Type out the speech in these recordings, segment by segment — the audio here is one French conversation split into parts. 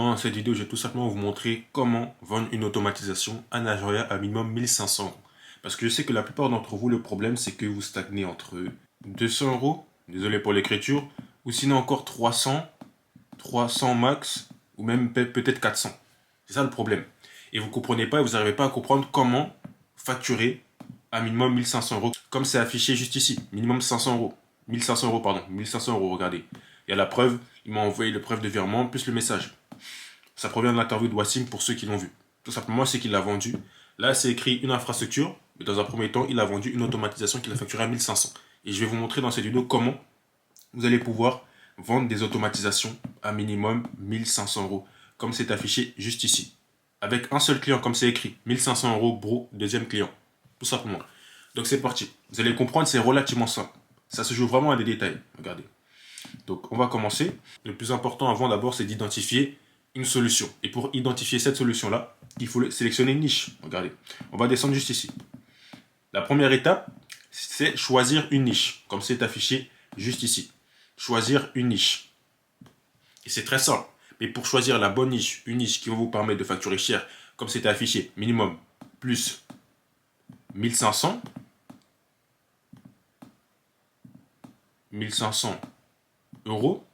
Dans cette vidéo, je vais tout simplement vous montrer comment vendre une automatisation à Najoya à minimum 1500 euros. Parce que je sais que la plupart d'entre vous, le problème, c'est que vous stagnez entre 200 euros, désolé pour l'écriture, ou sinon encore 300, 300 max, ou même peut-être 400. C'est ça le problème. Et vous ne comprenez pas et vous n'arrivez pas à comprendre comment facturer à minimum 1500 euros. Comme c'est affiché juste ici, minimum 500 euros. 1500 euros, pardon, 1500 euros, regardez. Il y a la preuve, il m'a envoyé le preuve de virement plus le message. Ça provient de l'interview de Wassim pour ceux qui l'ont vu. Tout simplement, c'est qu'il a vendu. Là, c'est écrit une infrastructure, mais dans un premier temps, il a vendu une automatisation qu'il a facturée à 1500. Et je vais vous montrer dans cette vidéo comment vous allez pouvoir vendre des automatisations à minimum 1500 euros, comme c'est affiché juste ici. Avec un seul client, comme c'est écrit, 1500 euros, bro, deuxième client. Tout simplement. Donc c'est parti. Vous allez comprendre, c'est relativement simple. Ça se joue vraiment à des détails. Regardez. Donc on va commencer. Le plus important avant d'abord, c'est d'identifier une solution. Et pour identifier cette solution-là, il faut sélectionner une niche. Regardez, on va descendre juste ici. La première étape, c'est choisir une niche, comme c'est affiché juste ici. Choisir une niche. Et c'est très simple. Mais pour choisir la bonne niche, une niche qui va vous permettre de facturer cher, comme c'est affiché, minimum plus 1500, 1500 euros,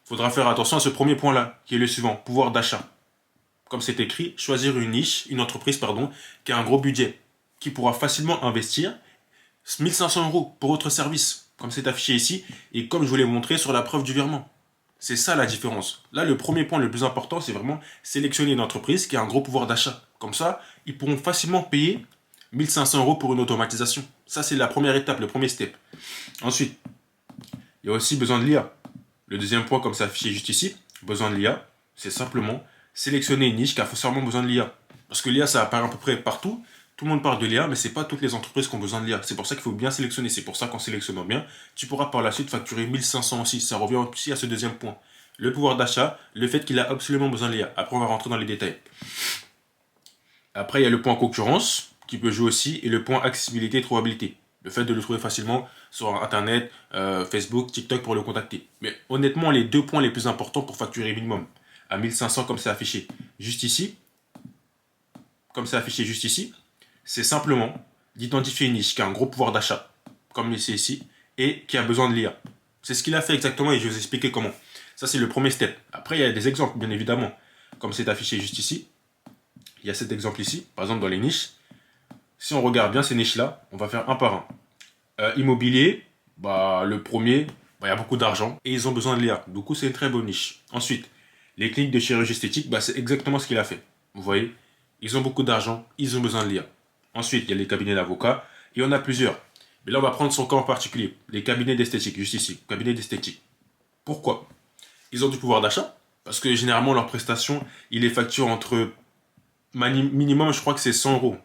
il faudra faire attention à ce premier point-là, qui est le suivant, pouvoir d'achat. Comme c'est écrit, choisir une niche, une entreprise, pardon, qui a un gros budget, qui pourra facilement investir 1500 euros pour votre service, comme c'est affiché ici, et comme je vous l'ai montré sur la preuve du virement. C'est ça la différence. Là, le premier point le plus important, c'est vraiment sélectionner une entreprise qui a un gros pouvoir d'achat. Comme ça, ils pourront facilement payer 1500 euros pour une automatisation. Ça, c'est la première étape, le premier step. Ensuite, il y a aussi besoin de l'IA. Le deuxième point, comme c'est affiché juste ici, besoin de l'IA, c'est simplement sélectionner une niche qui a forcément besoin de l'IA. Parce que l'IA, ça apparaît à peu près partout. Tout le monde parle de l'IA, mais ce n'est pas toutes les entreprises qui ont besoin de l'IA. C'est pour ça qu'il faut bien sélectionner. C'est pour ça qu'en sélectionnant bien, tu pourras par la suite facturer 1500 aussi. Ça revient aussi à ce deuxième point. Le pouvoir d'achat, le fait qu'il a absolument besoin de l'IA. Après, on va rentrer dans les détails. Après, il y a le point concurrence qui peut jouer aussi et le point accessibilité et trouvabilité. Le fait de le trouver facilement sur Internet, Facebook, TikTok pour le contacter. Mais honnêtement, les deux points les plus importants pour facturer minimum à 1500 comme c'est affiché juste ici, c'est simplement d'identifier une niche qui a un gros pouvoir d'achat, comme c'est ici, et qui a besoin de l'IA. C'est ce qu'il a fait exactement et je vais vous expliquer comment. Ça, c'est le premier step. Après, il y a des exemples, bien évidemment. Comme c'est affiché juste ici, il y a cet exemple ici, par exemple dans les niches. Si on regarde bien ces niches-là, on va faire un par un. Immobilier, le premier, il y a beaucoup d'argent et ils ont besoin de l'IA. Du coup, c'est une très bonne niche. Ensuite, les cliniques de chirurgie esthétique, c'est exactement ce qu'il a fait. Vous voyez, ils ont beaucoup d'argent, ils ont besoin de l'IA. Ensuite, il y a les cabinets d'avocats, et on a plusieurs. Mais là, on va prendre son cas en particulier. Les cabinets d'esthétique, juste ici, cabinets d'esthétique. Pourquoi? Ils ont du pouvoir d'achat, parce que généralement, leurs prestations, ils les facturent entre minimum, je crois que c'est 100 euros.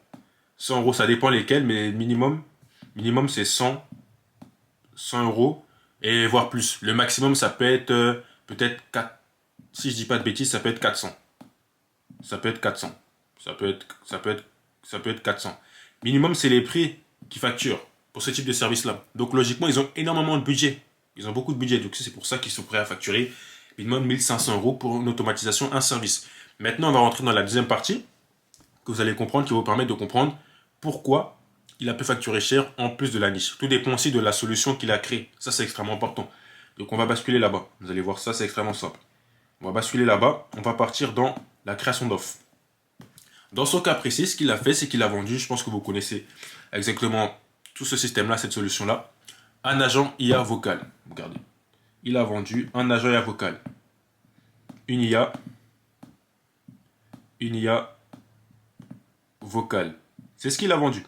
100 euros, ça dépend lesquels, mais minimum c'est 100 euros et voire plus. Le maximum, ça peut être peut-être 4. Si je dis pas de bêtises, ça peut être 400. Ça peut être 400. Ça peut être 400. Minimum, c'est les prix qui facturent pour ce type de service-là. Donc logiquement, ils ont énormément de budget. Ils ont beaucoup de budget. Donc c'est pour ça qu'ils sont prêts à facturer minimum 1500 euros pour une automatisation, un service. Maintenant, on va rentrer dans la deuxième partie que vous allez comprendre, qui va vous permettre de comprendre pourquoi il a pu facturer cher en plus de la niche. Tout dépend aussi de la solution qu'il a créée. Ça, c'est extrêmement important. Donc, on va basculer là-bas. Vous allez voir ça, c'est extrêmement simple. On va basculer là-bas. On va partir dans la création d'offres. Dans son cas précis, ce qu'il a fait, c'est qu'il a vendu, je pense que vous connaissez exactement tout ce système-là, cette solution-là, un agent IA vocal. Regardez. Il a vendu un agent IA vocal. Une IA vocale. C'est ce qu'il a vendu.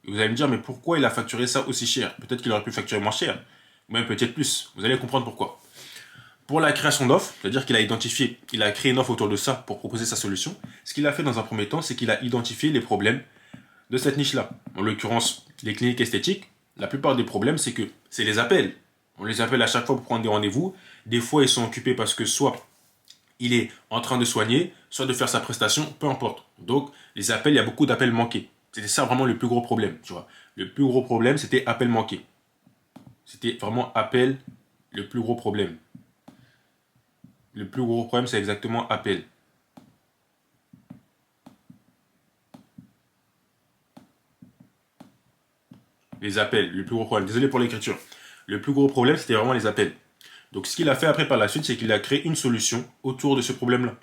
Et vous allez me dire, mais pourquoi il a facturé ça aussi cher? Peut-être qu'il aurait pu facturer moins cher, ou même peut-être plus. Vous allez comprendre pourquoi. Pour la création d'offres, c'est-à-dire qu'il a identifié, il a créé une offre autour de ça pour proposer sa solution. Ce qu'il a fait dans un premier temps, c'est qu'il a identifié les problèmes de cette niche-là. En l'occurrence, les cliniques esthétiques, la plupart des problèmes, c'est que c'est les appels. On les appelle à chaque fois pour prendre des rendez-vous. Des fois, ils sont occupés parce que soit il est en train de soigner, soit de faire sa prestation, peu importe. Donc, les appels, il y a beaucoup d'appels manqués. C'était ça vraiment le plus gros problème, tu vois. Le plus gros problème, c'était appel manqué. C'était vraiment appel, le plus gros problème. le plus gros problème, c'est exactement appel. Les appels, le plus gros problème. Désolé pour l'écriture. Le plus gros problème, c'était vraiment les appels. Donc ce qu'il a fait après par la suite, c'est qu'il a créé une solution autour de ce problème-là.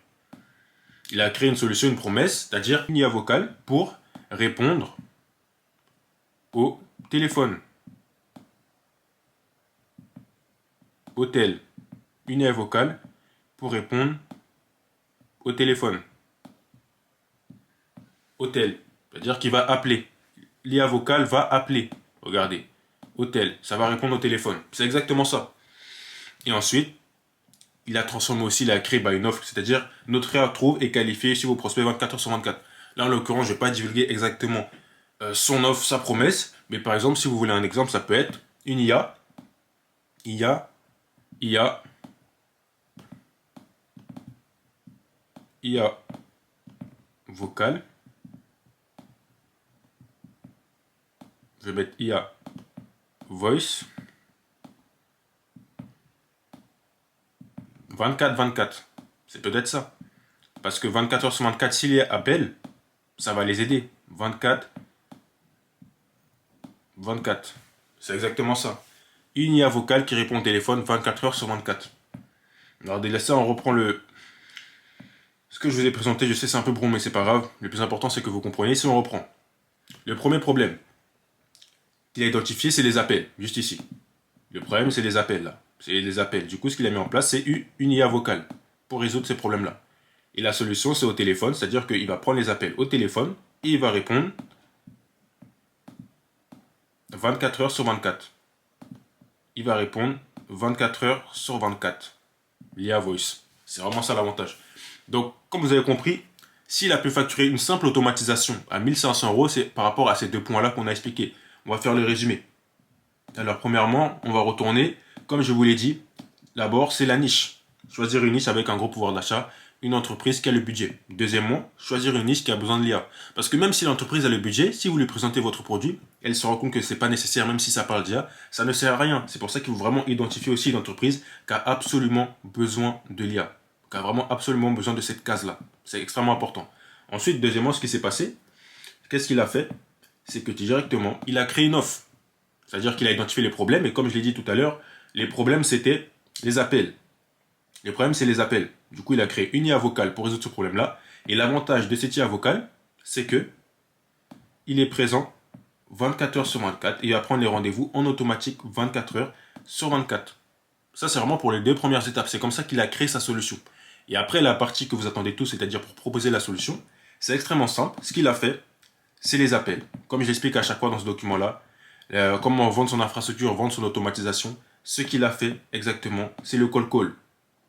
Il a créé une solution, une promesse, c'est-à-dire une IA vocale pour répondre au téléphone. Hôtel. Une IA vocale pour répondre au téléphone. Hôtel. C'est-à-dire qu'il va appeler. L'IA vocale va appeler. Regardez. Hôtel. Ça va répondre au téléphone. C'est exactement ça. Et ensuite, il a transformé aussi, il a créé une offre. C'est-à-dire, notre IA trouve et qualifié sur vos prospects 24 heures sur 24. Là, en l'occurrence, je ne vais pas divulguer exactement son offre, sa promesse. Mais par exemple, si vous voulez un exemple, ça peut être une IA. IA vocale. Je vais mettre IA voice. 24-24. C'est peut-être ça. Parce que 24 heures sur 24, s'il y a appel, ça va les aider. 24. C'est exactement ça. Une IA vocale qui répond au téléphone 24 heures sur 24. Alors dès ça, on reprend ce que je vous ai présenté. Je sais, c'est un peu brouillon, mais c'est pas grave. Le plus important, c'est que vous compreniez. Si on reprend. Le premier problème qu'il a identifié, c'est les appels. Juste ici. Le problème, c'est les appels là. C'est les appels. Du coup, ce qu'il a mis en place, c'est une IA vocale pour résoudre ces problèmes-là. Et la solution, c'est au téléphone. C'est-à-dire qu'il va prendre les appels au téléphone et il va répondre 24 heures sur 24. Il va répondre 24 heures sur 24. L'IA Voice. C'est vraiment ça l'avantage. Donc, comme vous avez compris, s'il a pu facturer une simple automatisation à 1500 euros, c'est par rapport à ces deux points-là qu'on a expliqués. On va faire le résumé. Alors, premièrement, on va retourner, comme je vous l'ai dit, d'abord, c'est la niche. Choisir une niche avec un gros pouvoir d'achat, une entreprise qui a le budget. Deuxièmement, choisir une niche qui a besoin de l'IA. Parce que même si l'entreprise a le budget, si vous lui présentez votre produit, elle se rend compte que ce n'est pas nécessaire, même si ça parle d'IA, ça ne sert à rien. C'est pour ça qu'il faut vraiment identifier aussi une entreprise qui a absolument besoin de l'IA, qui a vraiment absolument besoin de cette case-là. C'est extrêmement important. Ensuite, deuxièmement, ce qui s'est passé, qu'est-ce qu'il a fait? C'est que directement, il a créé une offre. C'est-à-dire qu'il a identifié les problèmes, et comme je l'ai dit tout à l'heure, les problèmes, c'était les appels. Les problèmes, c'est les appels. Du coup, il a créé une IA vocale pour résoudre ce problème-là. Et l'avantage de cette IA vocale, c'est que il est présent 24 heures sur 24 et il va prendre les rendez-vous en automatique 24 heures sur 24. Ça, c'est vraiment pour les deux premières étapes. C'est comme ça qu'il a créé sa solution. Et après, la partie que vous attendez tous, c'est-à-dire pour proposer la solution, c'est extrêmement simple. Ce qu'il a fait, c'est les appels. Comme je l'explique à chaque fois dans ce document-là, comment vendre son infrastructure, vendre son automatisation. Ce qu'il a fait exactement, c'est le call.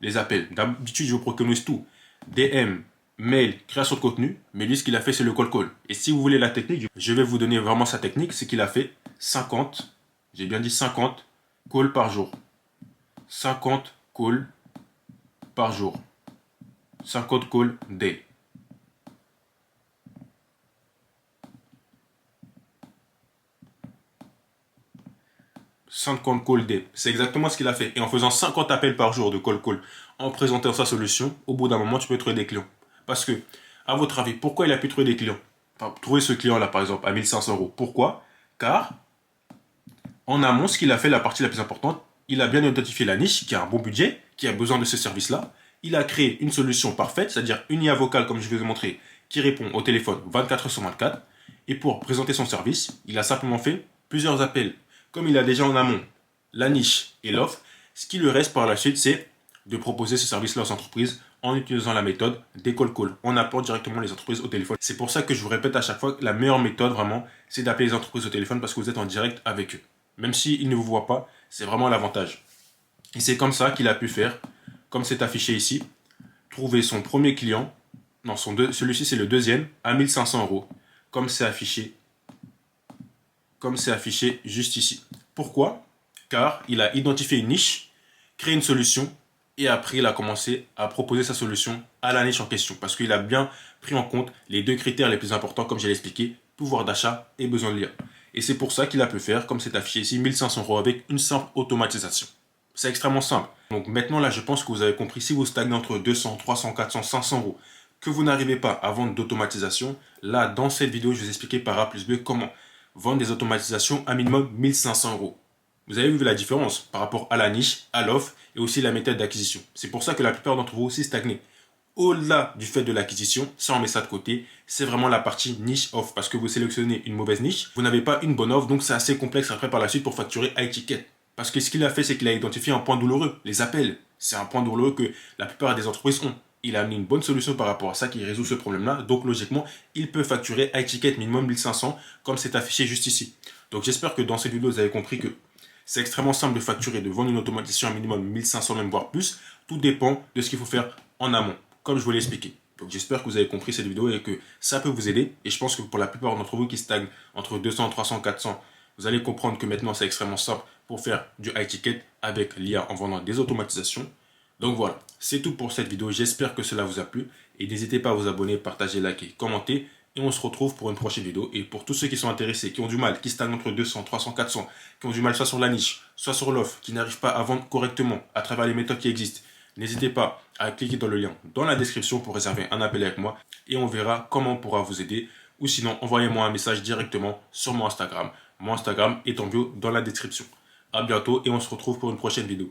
Les appels. D'habitude, je vous préconise tout. DM, mail, création de contenu. Mais lui, ce qu'il a fait, c'est le call. Et si vous voulez la technique, je vais vous donner vraiment sa technique. C'est qu'il a fait 50, j'ai bien dit 50 calls par jour. 50 calls par jour. 50 calls day. Call day. C'est exactement ce qu'il a fait. Et en faisant 50 appels par jour de call, en présentant sa solution, au bout d'un moment, tu peux trouver des clients. Parce que, à votre avis, pourquoi il a pu trouver des clients? Enfin, trouver ce client-là, par exemple, à 1500 euros. Pourquoi? Car, en amont, ce qu'il a fait, la partie la plus importante, il a bien identifié la niche, qui a un bon budget, qui a besoin de ce service-là. Il a créé une solution parfaite, c'est-à-dire une IA vocale, comme je vous ai montré, qui répond au téléphone 24 heures sur 24. Et pour présenter son service, il a simplement fait plusieurs appels. Comme il a déjà en amont la niche et l'offre, ce qui lui reste par la suite, c'est de proposer ce service-là aux entreprises en utilisant la méthode des call. On apporte directement les entreprises au téléphone. C'est pour ça que je vous répète à chaque fois que la meilleure méthode, vraiment, c'est d'appeler les entreprises au téléphone parce que vous êtes en direct avec eux. Même s'ils ne vous voient pas, c'est vraiment l'avantage. Et c'est comme ça qu'il a pu faire, comme c'est affiché ici, trouver son premier client, non, celui-ci c'est le deuxième, à 1500 euros, comme c'est affiché juste ici. Pourquoi? Car il a identifié une niche, créé une solution et après il a commencé à proposer sa solution à la niche en question parce qu'il a bien pris en compte les deux critères les plus importants comme je l'ai expliqué, pouvoir d'achat et besoin de l'IA. Et c'est pour ça qu'il a pu faire, comme c'est affiché ici, 1500 euros avec une simple automatisation. C'est extrêmement simple. Donc maintenant là, je pense que vous avez compris, si vous stagnez entre 200, 300, 400, 500 euros, que vous n'arrivez pas à vendre d'automatisation, là, dans cette vidéo, je vais vous expliquer par A plus B comment vendre des automatisations à minimum 1500 euros. Vous avez vu la différence par rapport à la niche, à l'offre et aussi la méthode d'acquisition. C'est pour ça que la plupart d'entre vous aussi stagnez. Au-delà du fait de l'acquisition, ça on met ça de côté, c'est vraiment la partie niche offre parce que vous sélectionnez une mauvaise niche, vous n'avez pas une bonne offre, donc c'est assez complexe après par la suite pour facturer high ticket. Parce que ce qu'il a fait, c'est qu'il a identifié un point douloureux, les appels. C'est un point douloureux que la plupart des entreprises ont. Il a amené une bonne solution par rapport à ça qui résout ce problème-là. Donc logiquement, il peut facturer high ticket minimum 1500 comme c'est affiché juste ici. Donc j'espère que dans cette vidéo, vous avez compris que c'est extrêmement simple de facturer, de vendre une automatisation à minimum 1500 même voire plus. Tout dépend de ce qu'il faut faire en amont, comme je vous l'ai expliqué. Donc j'espère que vous avez compris cette vidéo et que ça peut vous aider. Et je pense que pour la plupart d'entre vous qui stagnent entre 200, 300, 400, vous allez comprendre que maintenant c'est extrêmement simple pour faire du high ticket avec l'IA en vendant des automatisations. Donc voilà, c'est tout pour cette vidéo. J'espère que cela vous a plu. Et n'hésitez pas à vous abonner, partager, liker, commenter. Et on se retrouve pour une prochaine vidéo. Et pour tous ceux qui sont intéressés, qui ont du mal, qui stagnent entre 200, 300, 400, qui ont du mal soit sur la niche, soit sur l'offre, qui n'arrivent pas à vendre correctement à travers les méthodes qui existent, n'hésitez pas à cliquer dans le lien dans la description pour réserver un appel avec moi. Et on verra comment on pourra vous aider. Ou sinon, envoyez-moi un message directement sur mon Instagram. Mon Instagram est en bio dans la description. À bientôt et on se retrouve pour une prochaine vidéo.